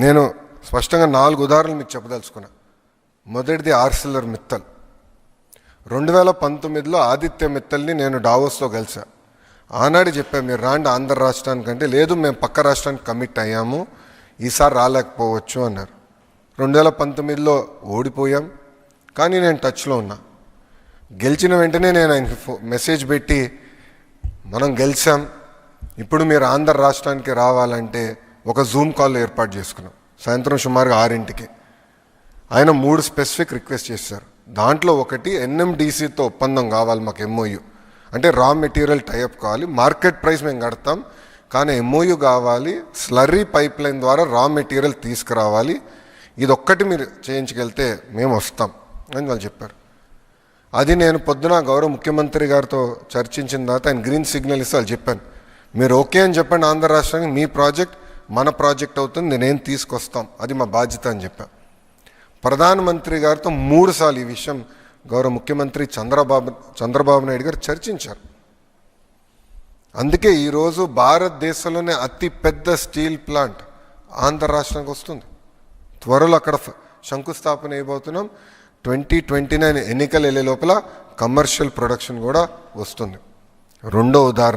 నేను స్పష్టంగా 4 ఉదాహరణలు మీకు చెప్పదలుచుకున్నా. మొదటిది ఆర్సిలర్ మిత్తల్. 2019లో ఆదిత్య మిత్తల్ని నేను డావోస్లో కలిసా. ఆనాడు చెప్పా, మీరు రాండి ఆంధ్ర రాష్ట్రానికంటే, లేదు మేము పక్క రాష్ట్రానికి కమిట్ అయ్యాము, ఈసారి రాలేకపోవచ్చు అన్నారు. 2019లో ఓడిపోయాం, కానీ నేను టచ్లో ఉన్నా. గెలిచిన వెంటనే నేను ఆయనకి మెసేజ్ పెట్టి, మనం గెలిచాం, ఇప్పుడు మీరు ఆంధ్ర రాష్ట్రానికి రావాలంటే ఒక జూమ్ కాల్ ఏర్పాటు చేసుకున్నాం. సాయంత్రం సుమారుగా 6ంటికి ఆయన 3 స్పెసిఫిక్ రిక్వెస్ట్ చేశారు. దాంట్లో ఒకటి ఎన్ఎండిసితో ఒప్పందం కావాలి మాకు, ఎంఓయు అంటే రా మెటీరియల్ టైఅప్ కావాలి, మార్కెట్ ప్రైస్ మేము కడతాం, కానీ ఎంఓయు కావాలి, స్లర్రీ పైప్ లైన్ ద్వారా రా మెటీరియల్ తీసుకురావాలి, ఇదొక్కటి మీరు చేయించగలితే మేము వస్తాం అని వాళ్ళు చెప్పారు. అది నేను పొద్దున గౌరవ ముఖ్యమంత్రి గారితో చర్చించిన తర్వాత ఆయన గ్రీన్ సిగ్నల్ ఇస్తే వాళ్ళు చెప్పాను, మీరు ఓకే అని చెప్పండి ఆంధ్ర రాష్ట్రానికి, మీ ప్రాజెక్ట్ మన ప్రాజెక్ట్ అవుతుంది, నేనేం తీసుకొస్తాం, అది మా బాధ్యత అని చెప్పాను. ప్రధానమంత్రి గారితో 3 సార్లు ఈ విషయం గౌరవ ముఖ్యమంత్రి చంద్రబాబు నాయుడు గారు చర్చించారు. అందుకే ఈరోజు భారతదేశంలోనే అతి పెద్ద స్టీల్ ప్లాంట్ ఆంధ్ర రాష్ట్రానికి వస్తుంది. త్వరలో అక్కడ శంకుస్థాపన అయిపోతున్నాం. 2029 ఎన్నికలు వెళ్ళే లోపల కమర్షియల్ ప్రొడక్షన్ కూడా వస్తుంది. రెండో ఉదాహరణ